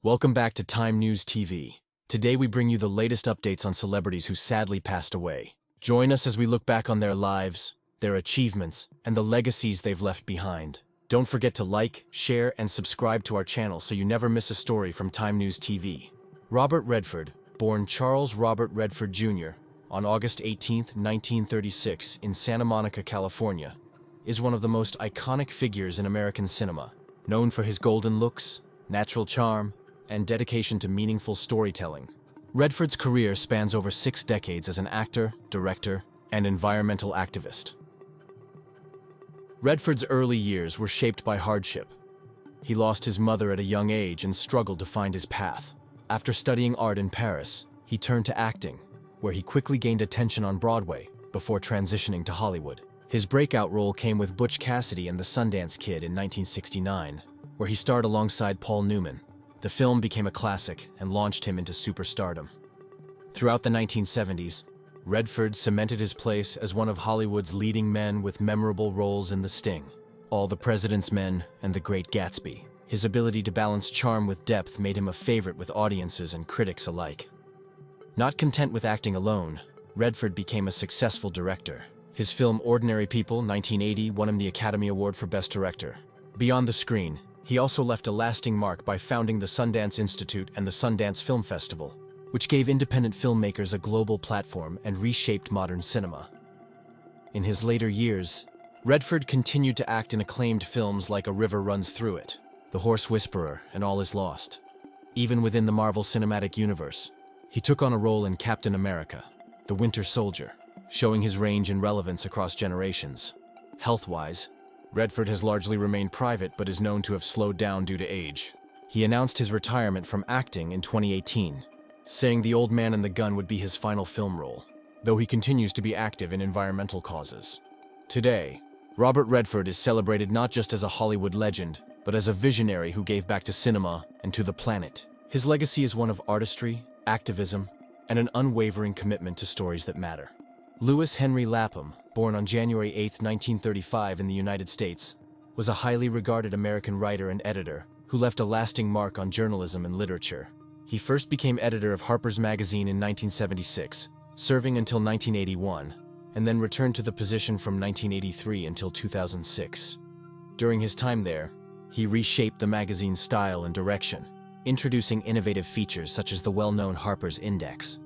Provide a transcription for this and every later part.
Welcome back to Time News TV. Today we bring you the latest updates on celebrities who sadly passed away. Join us as we look back on their lives, their achievements, and the legacies they've left behind. Don't forget to like, share, and subscribe to our channel so you never miss a story from Time News TV. Robert Redford, born Charles Robert Redford Jr. on August 18, 1936 in Santa Monica, California, is one of the most iconic figures in American cinema. Known for his golden looks, natural charm, and dedication to meaningful storytelling, Redford's career spans over 6 decades as an actor, director, and environmental activist. Redford's early years were shaped by hardship. He lost his mother at a young age and struggled to find his path. After studying art in Paris, he turned to acting, where he quickly gained attention on Broadway before transitioning to Hollywood. His breakout role came with Butch Cassidy and the Sundance Kid in 1969, where he starred alongside Paul Newman. The film became a classic and launched him into superstardom. Throughout the 1970s, Redford cemented his place as one of Hollywood's leading men with memorable roles in The Sting, All the President's Men, and The Great Gatsby. His ability to balance charm with depth made him a favorite with audiences and critics alike. Not content with acting alone, Redford became a successful director. His film Ordinary People, 1980, won him the Academy Award for Best Director. Beyond the screen, he also left a lasting mark by founding the Sundance Institute and the Sundance Film Festival, which gave independent filmmakers a global platform and reshaped modern cinema. In his later years, Redford continued to act in acclaimed films like A River Runs Through It, The Horse Whisperer, and All Is Lost. Even within the Marvel Cinematic Universe, he took on a role in Captain America, The Winter Soldier, showing his range and relevance across generations. Health-wise, Redford has largely remained private but is known to have slowed down due to age. He announced his retirement from acting in 2018, saying The Old Man and the Gun would be his final film role, though he continues to be active in environmental causes. Today, Robert Redford is celebrated not just as a Hollywood legend, but as a visionary who gave back to cinema and to the planet. His legacy is one of artistry, activism, and an unwavering commitment to stories that matter. Lewis Henry Lapham, born on January 8, 1935 in the United States, was a highly regarded American writer and editor who left a lasting mark on journalism and literature. He first became editor of Harper's Magazine in 1976, serving until 1981, and then returned to the position from 1983 until 2006. During his time there, he reshaped the magazine's style and direction, introducing innovative features such as the well-known Harper's Index.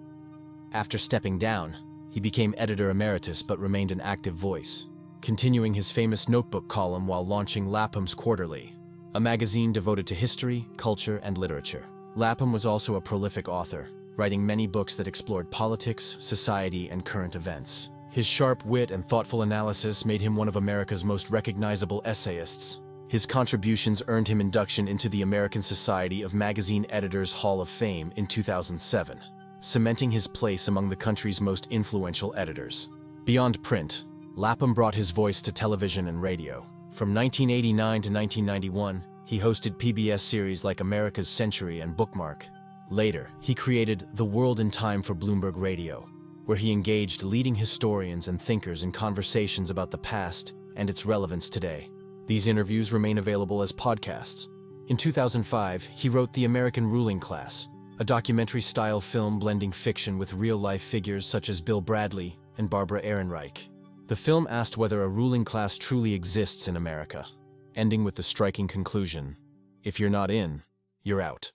After stepping down, he became editor emeritus but remained an active voice, continuing his famous notebook column while launching Lapham's Quarterly, a magazine devoted to history, culture, and literature. Lapham was also a prolific author, writing many books that explored politics, society, and current events. His sharp wit and thoughtful analysis made him one of America's most recognizable essayists. His contributions earned him induction into the American Society of Magazine Editors Hall of Fame in 2007. Cementing his place among the country's most influential editors. Beyond print, Lapham brought his voice to television and radio. From 1989 to 1991, he hosted PBS series like America's Century and Bookmark. Later, he created The World in Time for Bloomberg Radio, where he engaged leading historians and thinkers in conversations about the past and its relevance today. These interviews remain available as podcasts. In 2005, he wrote The American Ruling Class, a documentary-style film blending fiction with real-life figures such as Bill Bradley and Barbara Ehrenreich. The film asked whether a ruling class truly exists in America, ending with the striking conclusion, "If you're not in, you're out."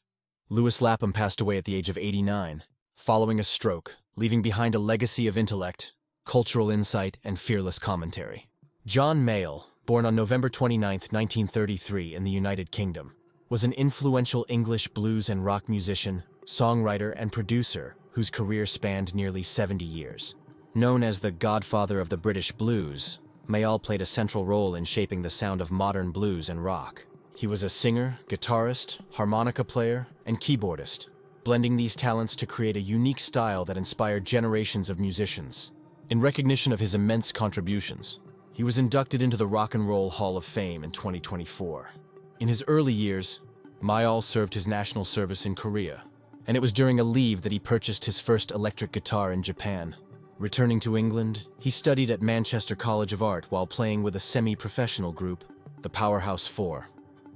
Lewis Lapham passed away at the age of 89, following a stroke, leaving behind a legacy of intellect, cultural insight, and fearless commentary. John Mayall, born on November 29, 1933 in the United Kingdom, was an influential English blues and rock musician, songwriter, and producer whose career spanned nearly 70 years. Known as the godfather of the British blues, Mayall played a central role in shaping the sound of modern blues and rock. He was a singer, guitarist, harmonica player, and keyboardist, blending these talents to create a unique style that inspired generations of musicians. In recognition of his immense contributions, he was inducted into the Rock and Roll Hall of Fame in 2024. In his early years, Mayall served his national service in Korea, and it was during a leave that he purchased his first electric guitar in Japan. Returning to England, he studied at Manchester College of Art while playing with a semi-professional group, the Powerhouse 4.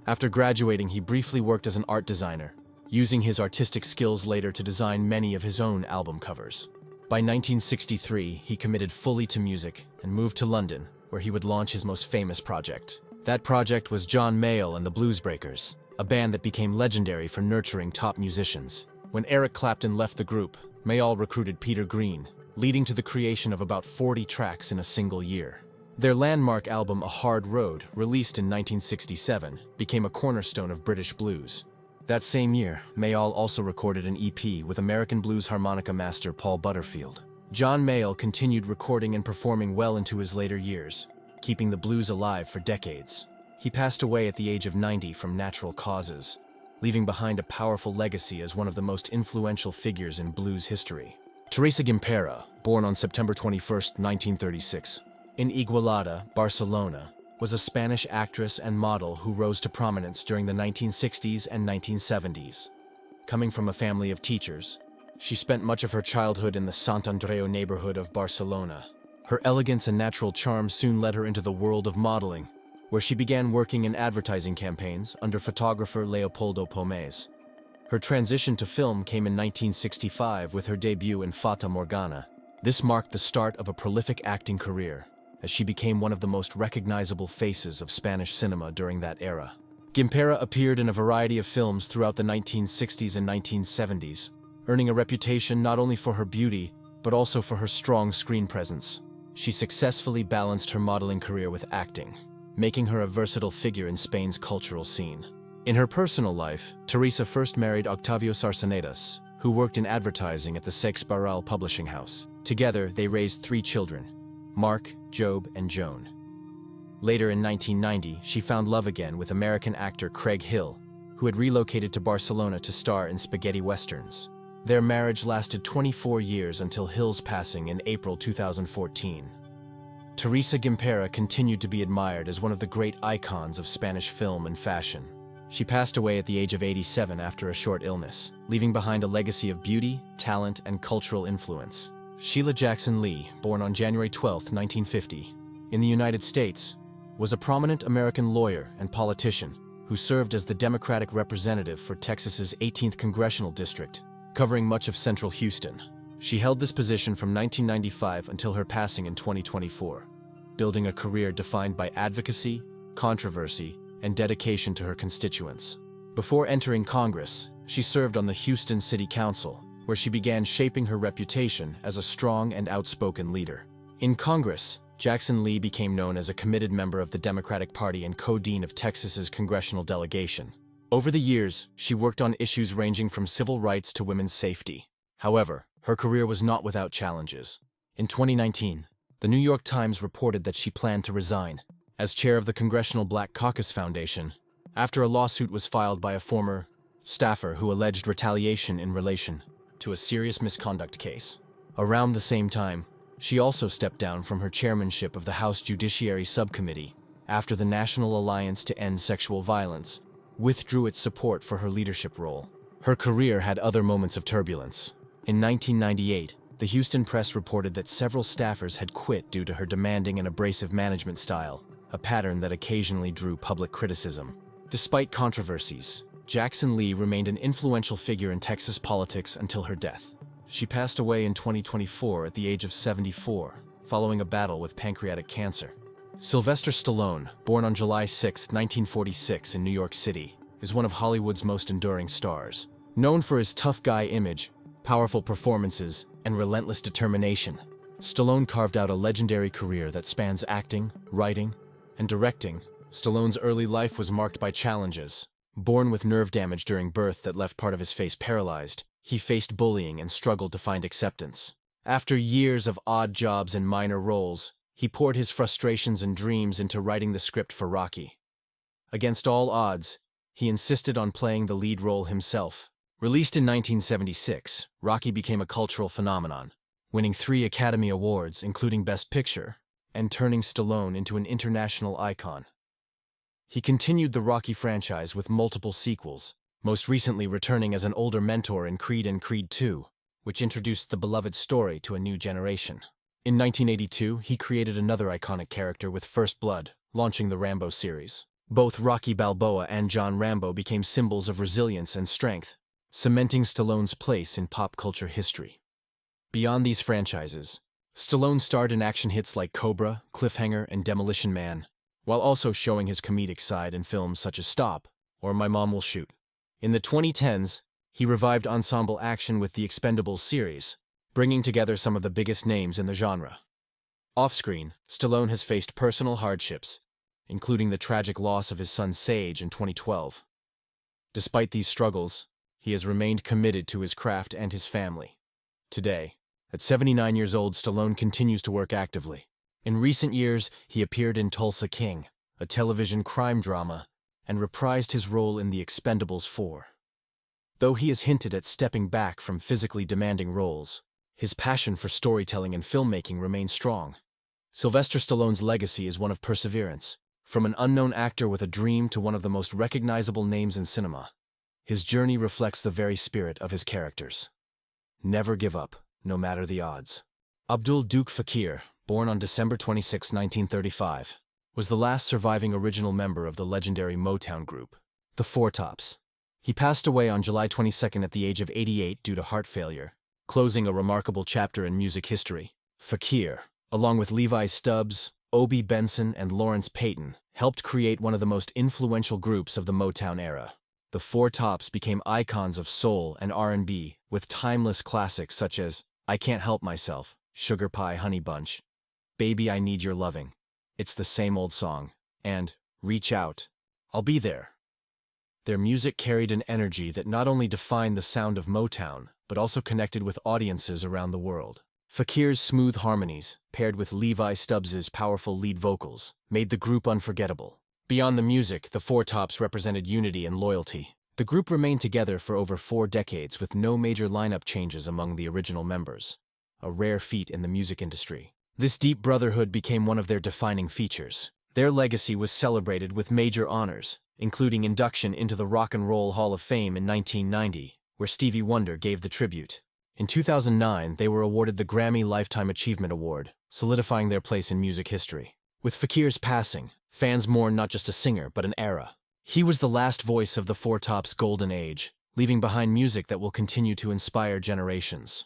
After graduating, he briefly worked as an art designer, using his artistic skills later to design many of his own album covers. By 1963, he committed fully to music and moved to London, where he would launch his most famous project. That project was John Mayall and the Bluesbreakers, a band that became legendary for nurturing top musicians. When Eric Clapton left the group, Mayall recruited Peter Green, leading to the creation of about 40 tracks in a single year. Their landmark album A Hard Road, released in 1967, became a cornerstone of British blues. That same year, Mayall also recorded an EP with American blues harmonica master Paul Butterfield. John Mayall continued recording and performing well into his later years, keeping the blues alive for decades. He passed away at the age of 90 from natural causes, leaving behind a powerful legacy as one of the most influential figures in blues history. Teresa Gimpera, born on September 21, 1936, in Igualada, Barcelona, was a Spanish actress and model who rose to prominence during the 1960s and 1970s. Coming from a family of teachers, she spent much of her childhood in the Sant Andreu neighborhood of Barcelona. Her elegance and natural charm soon led her into the world of modeling, where she began working in advertising campaigns under photographer Leopoldo Pomés. Her transition to film came in 1965 with her debut in Fata Morgana. This marked the start of a prolific acting career, as she became one of the most recognizable faces of Spanish cinema during that era. Gimpera appeared in a variety of films throughout the 1960s and 1970s, earning a reputation not only for her beauty, but also for her strong screen presence. She successfully balanced her modeling career with acting, making her a versatile figure in Spain's cultural scene. In her personal life, Teresa first married Octavio Sarcenedas, who worked in advertising at the Seix publishing house. Together, they raised 3 children: Mark, Job, and Joan. Later in 1990, she found love again with American actor Craig Hill, who had relocated to Barcelona to star in spaghetti westerns. Their marriage lasted 24 years until Hill's passing in April 2014. Teresa Gimpera continued to be admired as one of the great icons of Spanish film and fashion. She passed away at the age of 87 after a short illness, leaving behind a legacy of beauty, talent, and cultural influence. Sheila Jackson Lee, born on January 12, 1950, in the United States, was a prominent American lawyer and politician who served as the Democratic representative for Texas's 18th Congressional District, covering much of central Houston. She held this position from 1995 until her passing in 2024, building a career defined by advocacy, controversy, and dedication to her constituents. Before entering Congress, she served on the Houston City Council, where she began shaping her reputation as a strong and outspoken leader. In Congress, Jackson Lee became known as a committed member of the Democratic Party and co-dean of Texas's congressional delegation. Over the years, she worked on issues ranging from civil rights to women's safety. However, her career was not without challenges. In 2019, the New York Times reported that she planned to resign as chair of the Congressional Black Caucus Foundation after a lawsuit was filed by a former staffer who alleged retaliation in relation to a serious misconduct case. Around the same time, she also stepped down from her chairmanship of the House Judiciary Subcommittee after the National Alliance to End Sexual Violence withdrew its support for her leadership role. Her career had other moments of turbulence. In 1998, the Houston Press reported that several staffers had quit due to her demanding and abrasive management style, a pattern that occasionally drew public criticism. Despite controversies, Jackson Lee remained an influential figure in Texas politics until her death. She passed away in 2024 at the age of 74, following a battle with pancreatic cancer. Sylvester Stallone, born on July 6, 1946 in New York City, is one of Hollywood's most enduring stars. Known for his tough guy image, powerful performances, and relentless determination, Stallone carved out a legendary career that spans acting, writing, and directing. Stallone's early life was marked by challenges. Born with nerve damage during birth that left part of his face paralyzed, he faced bullying and struggled to find acceptance. After years of odd jobs and minor roles, he poured his frustrations and dreams into writing the script for Rocky. Against all odds, he insisted on playing the lead role himself. Released in 1976, Rocky became a cultural phenomenon, winning 3 Academy Awards, including Best Picture, and turning Stallone into an international icon. He continued the Rocky franchise with multiple sequels, most recently returning as an older mentor in Creed and Creed II, which introduced the beloved story to a new generation. In 1982, he created another iconic character with First Blood, launching the Rambo series. Both Rocky Balboa and John Rambo became symbols of resilience and strength, cementing Stallone's place in pop culture history. Beyond these franchises, Stallone starred in action hits like Cobra, Cliffhanger, and Demolition Man, while also showing his comedic side in films such as Stop or My Mom Will Shoot. In the 2010s, he revived ensemble action with the Expendables series, bringing together some of the biggest names in the genre. Off-screen, Stallone has faced personal hardships, including the tragic loss of his son Sage in 2012. Despite these struggles, he has remained committed to his craft and his family. Today, at 79 years old, Stallone continues to work actively. In recent years, he appeared in Tulsa King, a television crime drama, and reprised his role in The Expendables 4. Though he has hinted at stepping back from physically demanding roles, his passion for storytelling and filmmaking remains strong. Sylvester Stallone's legacy is one of perseverance, from an unknown actor with a dream to one of the most recognizable names in cinema. His journey reflects the very spirit of his characters. Never give up, no matter the odds. Abdul Duke Fakir, born on December 26, 1935, was the last surviving original member of the legendary Motown group, the Four Tops. He passed away on July 22 at the age of 88 due to heart failure, closing a remarkable chapter in music history. Fakir, along with Levi Stubbs, Obie Benson, and Lawrence Payton, helped create one of the most influential groups of the Motown era. The Four Tops became icons of soul and R&B, with timeless classics such as I Can't Help Myself, Sugar Pie Honey Bunch, Baby I Need Your Loving, It's the Same Old Song, and Reach Out, I'll Be There. Their music carried an energy that not only defined the sound of Motown, but also connected with audiences around the world. Fakir's smooth harmonies, paired with Levi Stubbs's powerful lead vocals, made the group unforgettable. Beyond the music, the Four Tops represented unity and loyalty. The group remained together for over 4 decades with no major lineup changes among the original members, a rare feat in the music industry. This deep brotherhood became one of their defining features. Their legacy was celebrated with major honors, including induction into the Rock and Roll Hall of Fame in 1990, where Stevie Wonder gave the tribute. In 2009, they were awarded the Grammy Lifetime Achievement Award, solidifying their place in music history. With Fakir's passing, fans mourn not just a singer, but an era. He was the last voice of the Four Tops' golden age, leaving behind music that will continue to inspire generations.